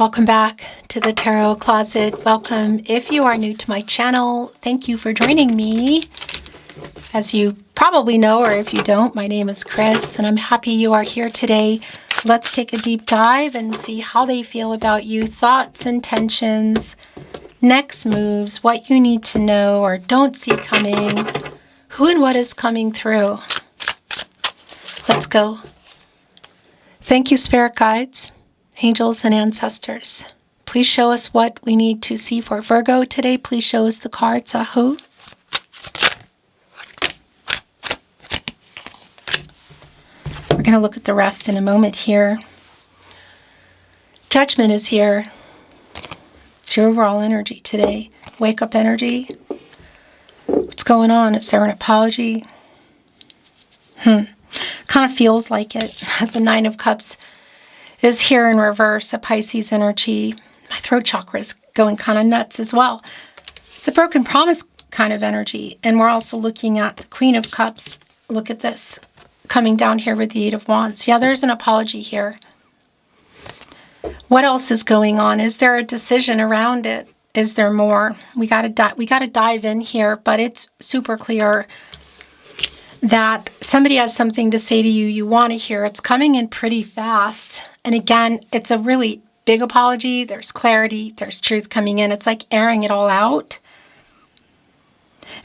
Welcome back to the Tarot Closet. Welcome if you are new to my channel. Thank you for joining me. As you probably know, or if you don't, my name is Chris, and I'm happy you are here today. Let's take a deep dive and see how they feel about you, thoughts, intentions, next moves, what you need to know or don't see coming, who and what is coming through. Let's go. Thank you, spirit guides, angels, and ancestors. Please show us what we need to see for Virgo today. Please show us the cards. Ahu. We're going to look at the rest in a moment here. Judgment is here. It's your overall energy today. Wake up energy. What's going on? Is there an apology? Kind of feels like it. The Nine of Cups is here in reverse, a Pisces energy. My throat chakra is going kind of nuts as well. It's a broken promise kind of energy. And we're also looking at the Queen of Cups. Look at this coming down here with the Eight of Wands. Yeah, there's an apology here. What else is going on? Is there a decision around it? Is there more? We got to dive in here, but it's super clear that somebody has something to say to you, you want to hear. It's coming in pretty fast. And again, it's a really big apology. There's clarity. There's truth coming in. It's like airing it all out.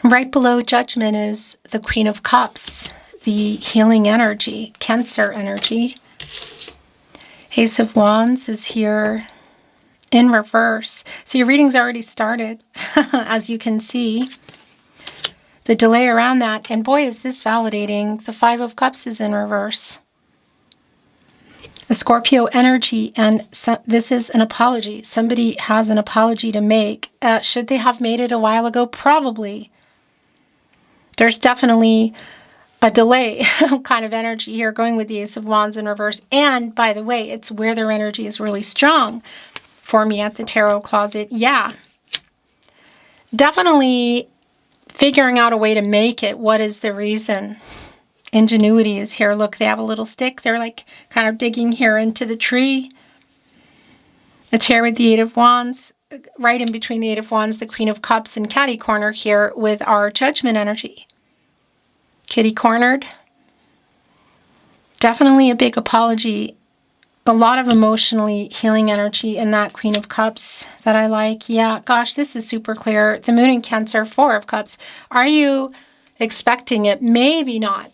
And right below Judgment is the Queen of Cups, the healing energy, Cancer energy. Ace of Wands is here in reverse. So your reading's already started, as you can see. The delay around that, and boy, is this validating. The Five of Cups is in reverse. The Scorpio energy, and this is an apology. Somebody has an apology to make. Should they have made it a while ago? Probably. There's definitely a delay kind of energy here going with the Ace of Wands in reverse. And by the way, it's where their energy is really strong for me at the Tarot Closet. Yeah. Definitely figuring out a way to make it. What is the reason? Ingenuity is here. Look, they have a little stick. They're like kind of digging here into the tree. A chair with the Eight of Wands. Right in between the Eight of Wands, the Queen of Cups, and catty corner here with our Judgment energy. Kitty cornered. Definitely a big apology. A lot of emotionally healing energy in that Queen of Cups that I like. Yeah, gosh, this is super clear. The Moon in Cancer, Four of Cups. Are you expecting it? Maybe not.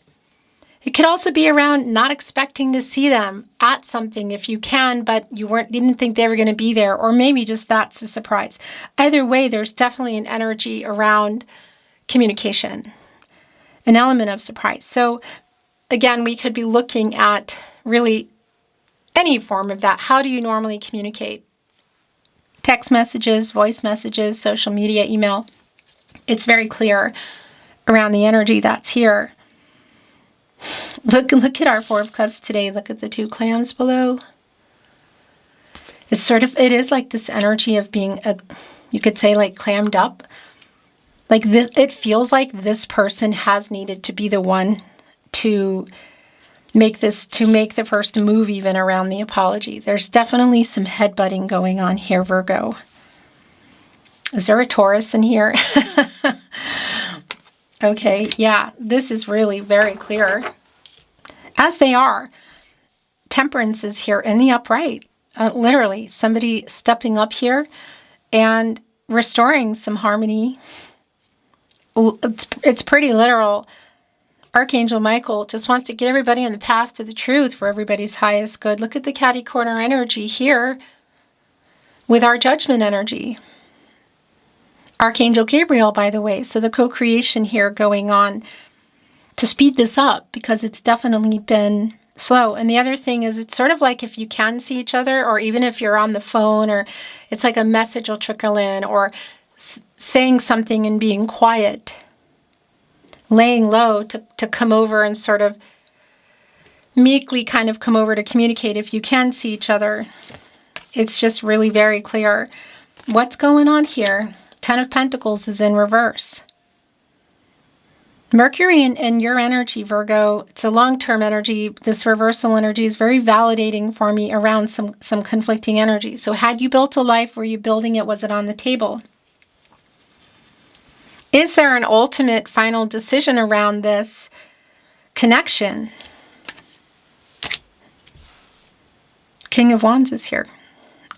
It could also be around not expecting to see them at something if you can, but you didn't think they were going to be there, or maybe just that's a surprise. Either way, there's definitely an energy around communication, an element of surprise. So again, we could be looking at really any form of that. How do you normally communicate? Text messages, voice messages, social media, email. It's very clear around the energy that's here. Look at our Four of Cups today. Look at the two clams below. It is like this energy of being, you could say, like clammed up. Like this, it feels like this person has needed to be the one to make the first move even around the apology. There's definitely some headbutting going on here, Virgo. Is there a Taurus in here? Okay, yeah, this is really very clear. As they are. Temperance is here in the upright. Literally, somebody stepping up here and restoring some harmony. It's pretty literal. Archangel Michael just wants to get everybody on the path to the truth for everybody's highest good. Look at the catty corner energy here with our Judgment energy. Archangel Gabriel, by the way. So the co-creation here going on to speed this up because it's definitely been slow. And the other thing is it's sort of like if you can see each other, or even if you're on the phone, or it's like a message will trickle in, or saying something and being quiet. Laying low to come over and sort of meekly kind of come over to communicate if you can see each other. It's just really very clear. What's going on here? Ten of Pentacles is in reverse. Mercury in your energy, Virgo, it's a long-term energy. This reversal energy is very validating for me around some conflicting energy. So had you built a life? Were you building it? Was it on the table? Is there an ultimate final decision around this connection? King of Wands is here.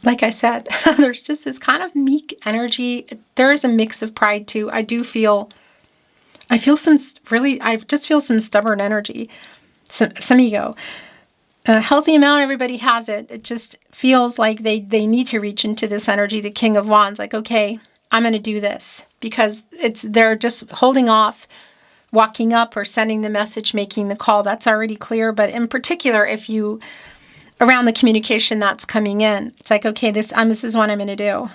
Like I said, there's just this kind of meek energy. There is a mix of pride too. I just feel some stubborn energy, some ego. A healthy amount, everybody has it. It just feels like they need to reach into this energy, the King of Wands, like, okay, I'm going to do this, because they're just holding off, walking up or sending the message, making the call. That's already clear. But in particular, if you, around the communication that's coming in, it's like, okay, this is what I'm going to do.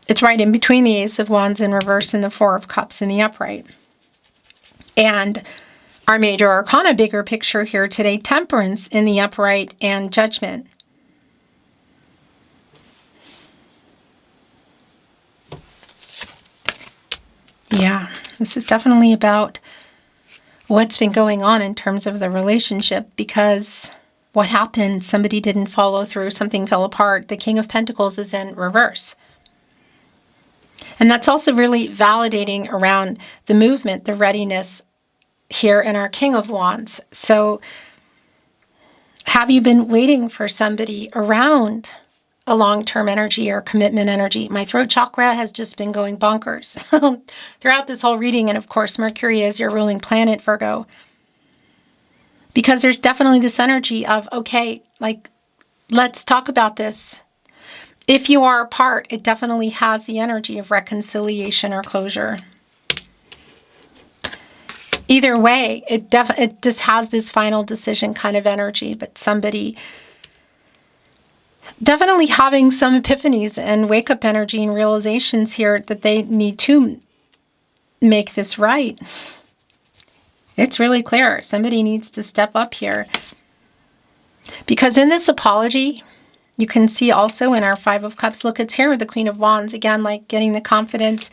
It's right in between the Ace of Wands in reverse and the Four of Cups in the upright. And our major arcana, bigger picture here today, Temperance in the upright and Judgment. Yeah, this is definitely about what's been going on in terms of the relationship, because what happened, somebody didn't follow through, something fell apart. The King of Pentacles is in reverse. And that's also really validating around the movement, the readiness here in our King of Wands. So have you been waiting for somebody around a long-term energy or commitment energy? My throat chakra has just been going bonkers throughout this whole reading. And of course, Mercury is your ruling planet, Virgo. Because there's definitely this energy of, okay, like, let's talk about this. If you are apart, it definitely has the energy of reconciliation or closure. Either way, it just has this final decision kind of energy, but somebody definitely having some epiphanies and wake-up energy and realizations here that they need to make this right. It's really clear. Somebody needs to step up here. Because in this apology, you can see also in our Five of Cups, look, it's here with the Queen of Wands. Again, like getting the confidence.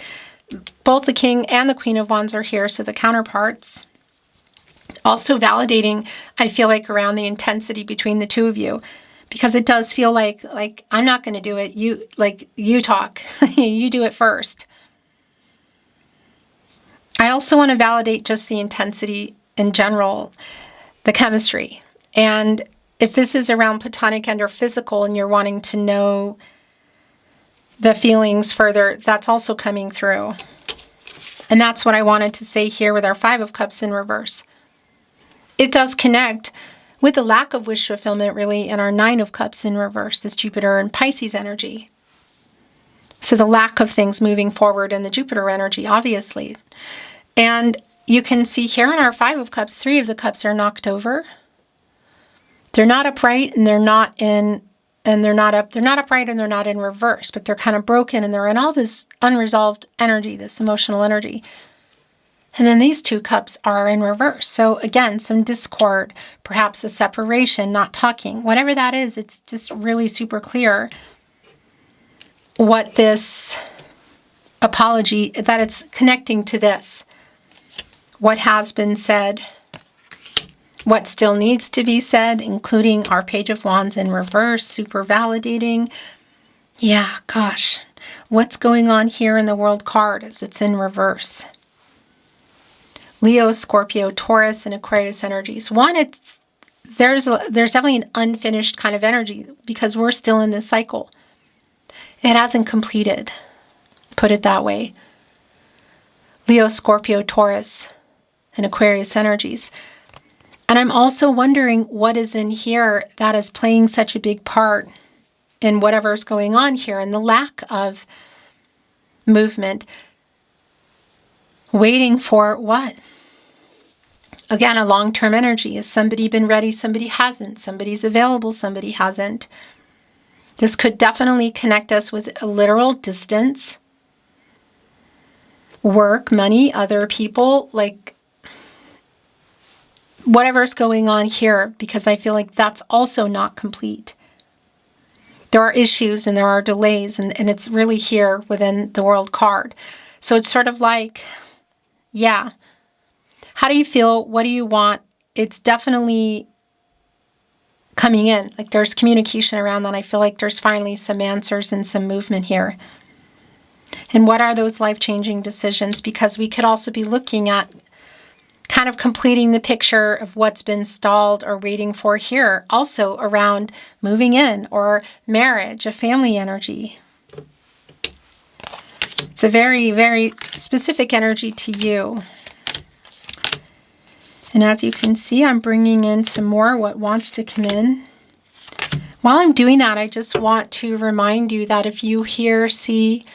Both the King and the Queen of Wands are here, so the counterparts. Also validating, I feel like, around the intensity between the two of you. Because it does feel like I'm not going to do it. You talk. You do it first. I also want to validate just the intensity in general, the chemistry. And if this is around platonic and or physical and you're wanting to know the feelings further, that's also coming through. And that's what I wanted to say here with our Five of Cups in reverse. It does connect with the lack of wish fulfillment really in our Nine of Cups in reverse, this Jupiter and Pisces energy. So the lack of things moving forward in the Jupiter energy, obviously. And you can see here in our Five of Cups, three of the cups are knocked over. They're not upright and they're not in, and they're not upright and they're not in reverse, but they're kind of broken and they're in all this unresolved energy, this emotional energy. And then these two cups are in reverse. So again, some discord, perhaps a separation, not talking, whatever that is, it's just really super clear what this apology, that it's connecting to this. What has been said, what still needs to be said, including our Page of Wands in reverse, super validating. Yeah, gosh, what's going on here in the World card as it's in reverse? Leo, Scorpio, Taurus, and Aquarius energies. One, there's definitely an unfinished kind of energy because we're still in this cycle. It hasn't completed, put it that way. Leo, Scorpio, Taurus, and Aquarius energies. And I'm also wondering what is in here that is playing such a big part in whatever's going on here and the lack of movement. Waiting for what? Again, a long-term energy. Has somebody been ready? Somebody hasn't. Somebody's available. Somebody hasn't. This could definitely connect us with a literal distance, work, money, other people, like whatever's going on here, because I feel like that's also not complete. There are issues and there are delays, and it's really here within the World card. So it's sort of like, Yeah. How do you feel? What do you want? It's definitely coming in. Like there's communication around that. I feel like there's finally some answers and some movement here. And what are those life-changing decisions? Because we could also be looking at kind of completing the picture of what's been stalled or waiting for here. Also around moving in or marriage, a family energy. It's a very, very specific energy to you. And as you can see, I'm bringing in some more what wants to come in. While I'm doing that, I just want to remind you that if you hear, see,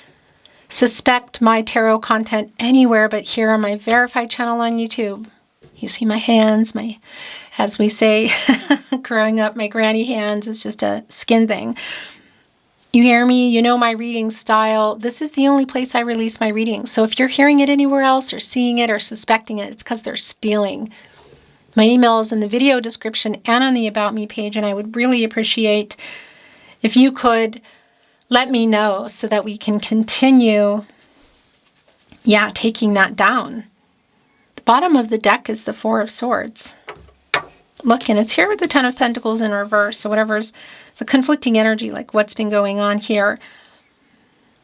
suspect my tarot content anywhere but here on my verified channel on YouTube, you see my hands, as we say, growing up, my granny hands is just a skin thing. You hear me, you know my reading style. This is the only place I release my reading. So if you're hearing it anywhere else or seeing it or suspecting it, it's because they're stealing. My email is in the video description and on the About Me page, and I would really appreciate if you could let me know so that we can continue, taking that down. The bottom of the deck is the Four of Swords. Look, and it's here with the Ten of Pentacles in reverse. So whatever's the conflicting energy, like what's been going on here,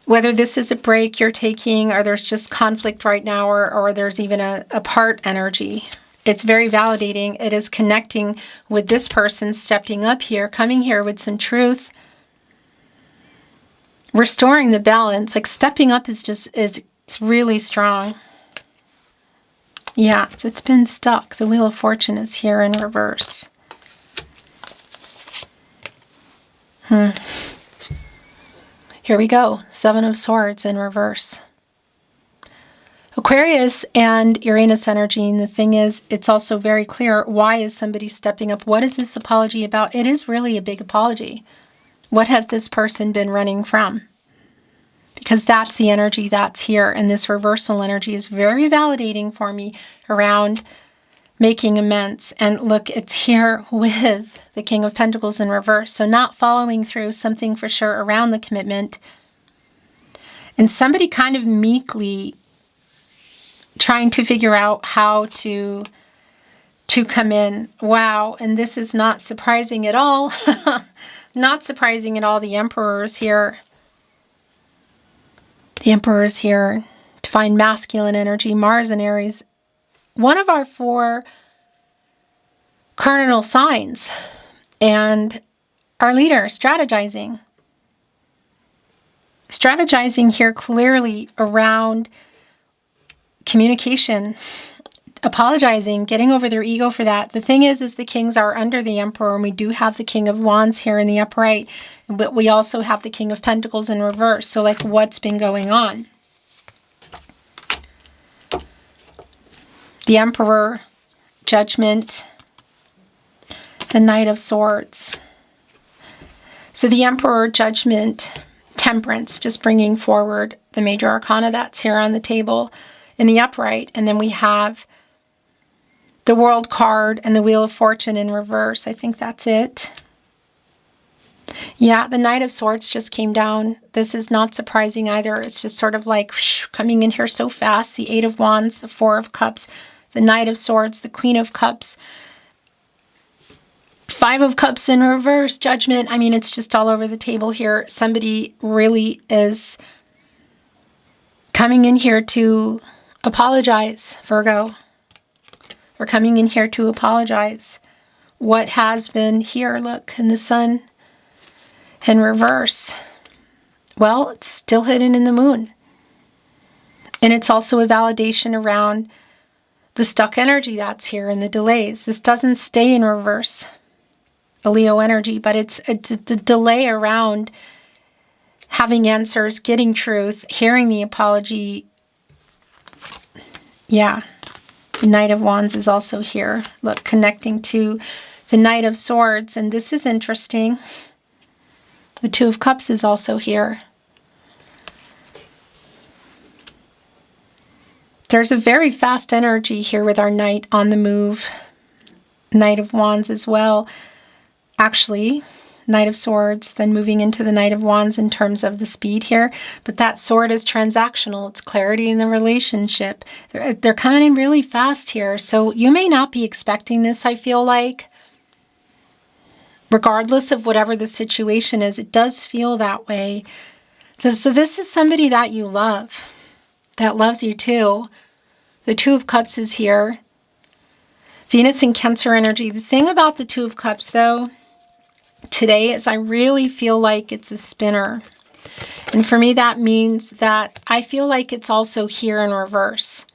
whether this is a break you're taking or there's just conflict right now or there's even a part energy, it's very validating. It is connecting with this person stepping up here, coming here with some truth, restoring the balance. Like stepping up it's really strong. Yeah, it's been stuck. The Wheel of Fortune is here in reverse. Here we go. Seven of Swords in reverse. Aquarius and Uranus energy, and the thing is, it's also very clear, why is somebody stepping up? What is this apology about? It is really a big apology. What has this person been running from? Because that's the energy that's here, and this reversal energy is very validating for me around making amends. And look, it's here with the King of Pentacles in reverse. So not following through, something for sure around the commitment. And somebody kind of meekly trying to figure out how to come in. Wow, and this is not surprising at all. Not surprising at all. The Emperor is here. The Emperor is here. Divine masculine energy, Mars and Aries. One of our 4 cardinal signs. And our leader, strategizing. Strategizing here clearly around communication, apologizing, getting over their ego for that. The thing is the kings are under the Emperor, and we do have the King of Wands here in the upright, but we also have the King of Pentacles in reverse. So like, what's been going on? The Emperor, Judgment, the Knight of Swords. So the Emperor, Judgment, Temperance, just bringing forward the major arcana that's here on the table in the upright. And then we have the World card and the Wheel of Fortune in reverse. I think that's it. Yeah, the Knight of Swords just came down. This is not surprising either. It's just sort of like coming in here so fast. The Eight of Wands, the Four of Cups, the Knight of Swords, the Queen of Cups, Five of Cups in reverse, Judgment. I mean, it's just all over the table here. Somebody really is coming in here to apologize, Virgo. We're coming in here to apologize. What has been here, look, in the Sun in reverse. Well, it's still hidden in the Moon. And it's also a validation around the stuck energy that's here and the delays. This doesn't stay in reverse, a Leo energy, but it's a delay around having answers, getting truth, hearing the apology. Yeah, the Knight of Wands is also here. Look, connecting to the Knight of Swords, and this is interesting. The Two of Cups is also here. There's a very fast energy here with our Knight on the move. Knight of Wands as well. Actually, Knight of Swords, then moving into the Knight of Wands in terms of the speed here. But that sword is transactional. It's clarity in the relationship. They're coming in really fast here. So you may not be expecting this, I feel like. Regardless of whatever the situation is, it does feel that way. So this is somebody that you love, that loves you too. The Two of Cups is here. Venus and Cancer energy. The thing about the Two of Cups, though, today is I really feel like it's a spinner. And for me, that means that I feel like it's also here in reverse.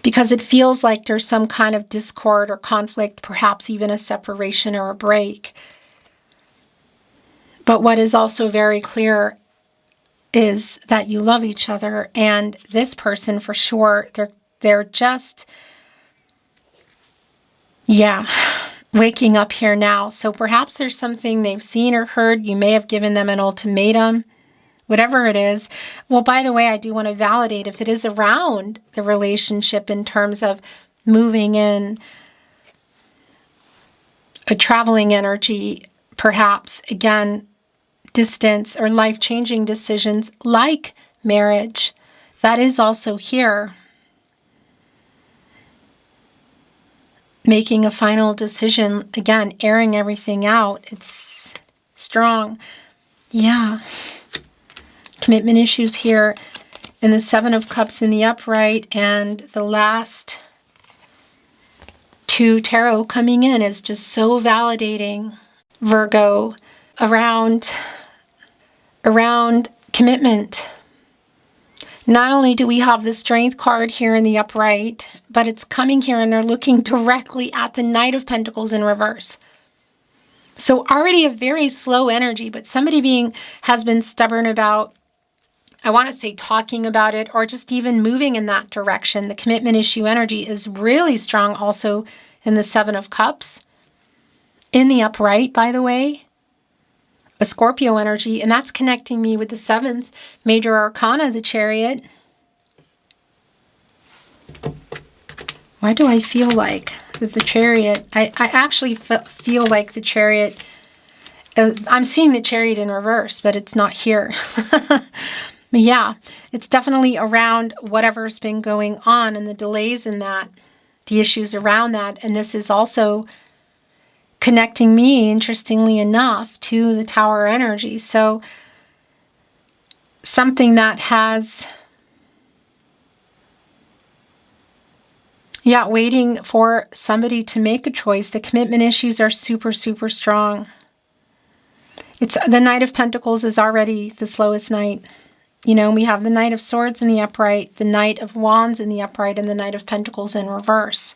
Because it feels like there's some kind of discord or conflict, perhaps even a separation or a break. But what is also very clear is that you love each other, and this person for sure, they're just, yeah, waking up here now. So perhaps there's something they've seen or heard. You may have given them an ultimatum, whatever it is. Well, by the way, I do want to validate if it is around the relationship in terms of moving in a traveling energy, perhaps, again, distance or life-changing decisions like marriage. That is also here. Making a final decision, again, airing everything out. It's strong. Yeah. Commitment issues here in the Seven of Cups in the upright, and the last two tarot coming in is just so validating. Virgo, around commitment. Not only do we have the Strength card here in the upright, but it's coming here and they're looking directly at the Knight of Pentacles in reverse. So already a very slow energy, but somebody has been stubborn about, I want to say talking about it, or just even moving in that direction. The commitment issue energy is really strong also in the Seven of Cups. In the upright, by the way, a Scorpio energy, and that's connecting me with the seventh major arcana, the Chariot. Why do I feel like that the Chariot, I actually feel like the Chariot, I'm seeing the Chariot in reverse, but it's not here. Yeah, it's definitely around whatever's been going on and the delays in that, the issues around that, and this is also connecting me, interestingly enough, to the Tower energy. So something that has, yeah, waiting for somebody to make a choice. The commitment issues are super, super strong. It's the Knight of Pentacles is already the slowest knight. You know, we have the Knight of Swords in the upright, the Knight of Wands in the upright, and the Knight of Pentacles in reverse.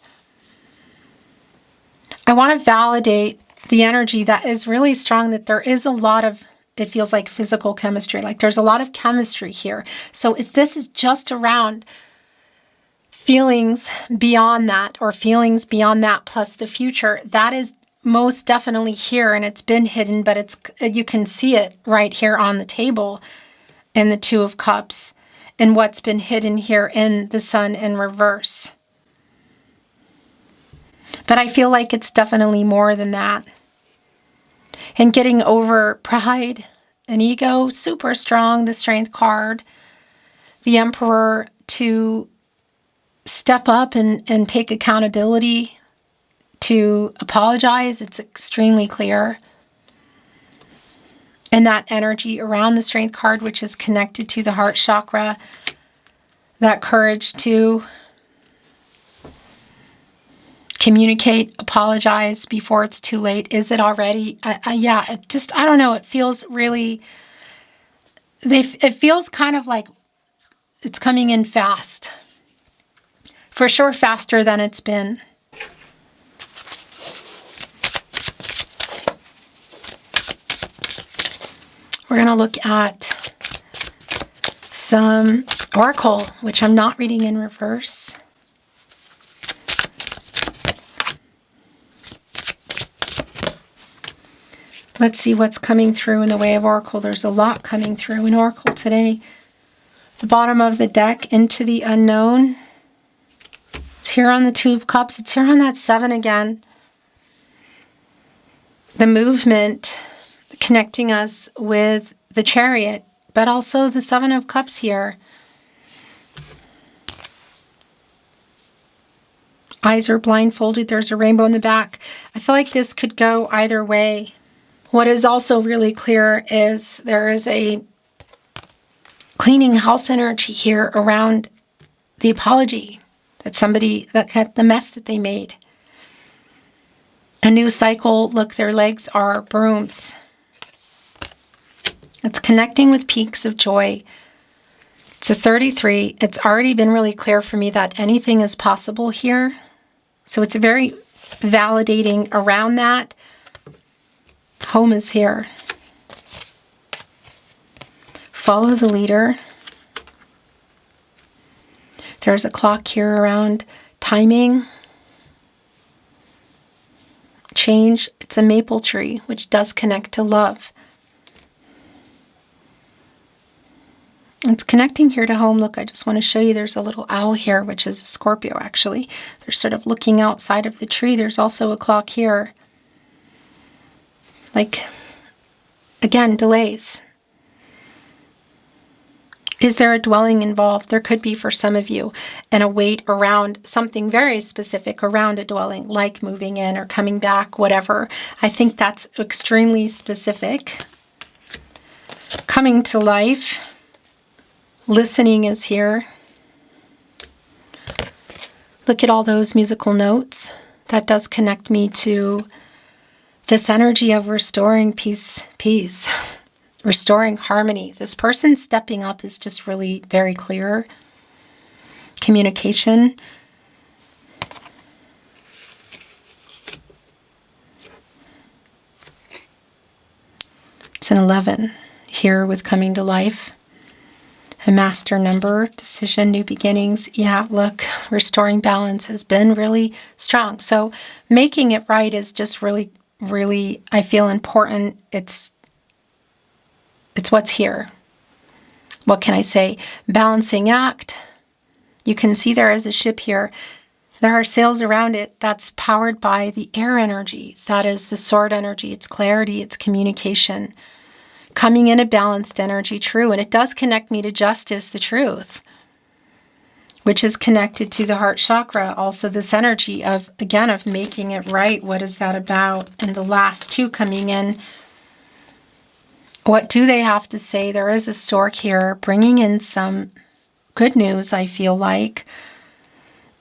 I want to validate the energy that is really strong, that there is a lot of, it feels like physical chemistry, like there's a lot of chemistry here. So if this is just around feelings beyond that, or feelings beyond that plus the future, that is most definitely here, and it's been hidden, but you can see it right here on the table in the Two of Cups, and what's been hidden here in the Sun in reverse. But I feel like it's definitely more than that. And getting over pride and ego, super strong, the Strength card. The Emperor, to step up and take accountability, to apologize, it's extremely clear. And that energy around the Strength card, which is connected to the heart chakra, that courage to communicate, apologize before it's too late. Is it already? Yeah, it just, I don't know. It feels really, it feels kind of like it's coming in fast. For sure, faster than it's been. We're going to look at some Oracle, which I'm not reading in reverse. Let's see what's coming through in the way of Oracle. There's a lot coming through in Oracle today. The bottom of the deck, Into the Unknown. It's here on the Two of Cups. It's here on that Seven again. the movement connecting us with the Chariot, but also the Seven of Cups here. Eyes are blindfolded. There's a rainbow in the back. I feel like this could go either way. What is also really clear is there is a cleaning house energy here around the apology that somebody, that the mess that they made. A new cycle. Look, their legs are brooms. It's connecting with peaks of joy. It's a 33. It's already been really clear for me that anything is possible here. So it's very validating around that. Home is here. Follow the leader. There's a clock here around timing. Change. It's a maple tree, which does connect to love. It's connecting here to home. Look, I just want to show you there's a little owl here, which is a Scorpio, actually. They're sort of looking outside of the tree. There's also a clock here. Like, again, delays. Is there a dwelling involved? There could be for some of you, and a wait around something very specific around a dwelling, like moving in or coming back, whatever. I think that's extremely specific. Coming to life. Listening is here. Look at all those musical notes. That does connect me to this energy of restoring peace, restoring harmony. This person stepping up is just really very clear. Communication. It's an 11 here with coming to life. A master number, decision, new beginnings. Yeah, look, restoring balance has been really strong. So making it right is just really, really, I feel, important. It's what's here. What can I say? Balancing act. You can see there is a ship here. There are sails around it. That's powered by the air energy. That is the sword energy. It's clarity. It's communication. Coming in a balanced energy, true. And it does connect me to justice, the truth, which is connected to the heart chakra. Also this energy of, again, of making it right. What is that about? And the last two coming in. What do they have to say? There is a stork here bringing in some good news, I feel like.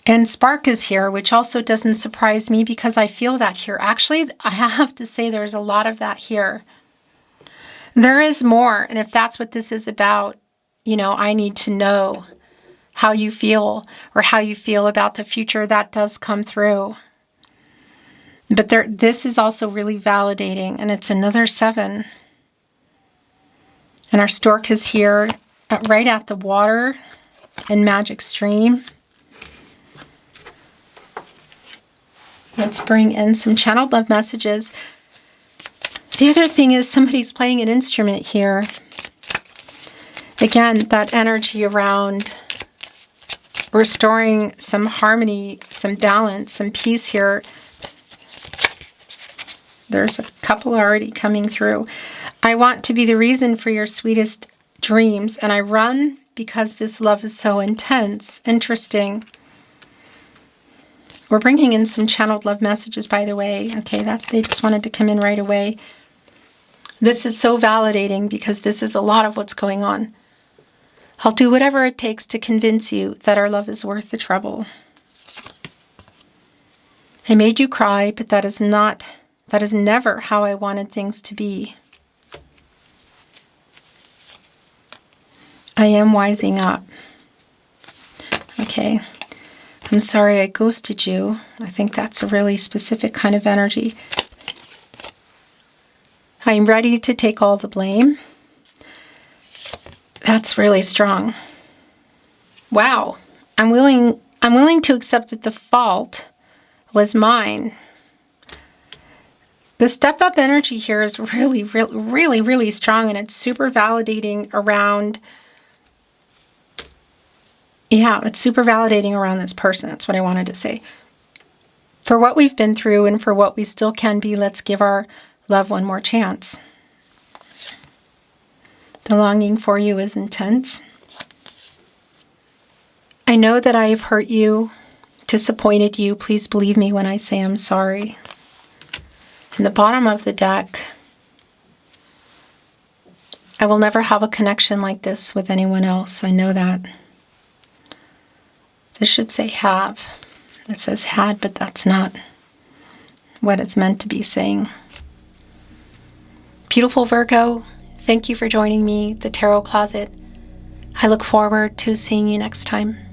And spark is here, which also doesn't surprise me because I feel that here. Actually, I have to say there's a lot of that here. There is more, and if that's what this is about, you know, I need to know how you feel or how you feel about the future. That does come through. But this is also really validating, and it's another 7. And our stork is here right at the water and magic stream. Let's bring in some channeled love messages. The other thing is somebody's playing an instrument here. Again, that energy around restoring some harmony, some balance, some peace here. There's a couple already coming through. I want to be the reason for your sweetest dreams, and I run because this love is so intense. Interesting. We're bringing in some channeled love messages, by the way. Okay, they just wanted to come in right away. This is so validating because this is a lot of what's going on. I'll do whatever it takes to convince you that our love is worth the trouble. I made you cry, but that is never how I wanted things to be. I am wising up. Okay. I'm sorry I ghosted you. I think that's a really specific kind of energy. I'm ready to take all the blame. That's really strong. Wow. I'm willing to accept that the fault was mine. The step-up energy here is really strong, and it's super validating around, yeah, it's super validating around this person. That's what I wanted to say. For what we've been through and for what we still can be, let's give our love one more chance. The longing for you is intense. I know that I have hurt you, disappointed you. Please believe me when I say I'm sorry. In the bottom of the deck, I will never have a connection like this with anyone else. I know that. This should say have. It says had, but that's not what it's meant to be saying. Beautiful Virgo, thank you for joining me, the Tarot Closet. I look forward to seeing you next time.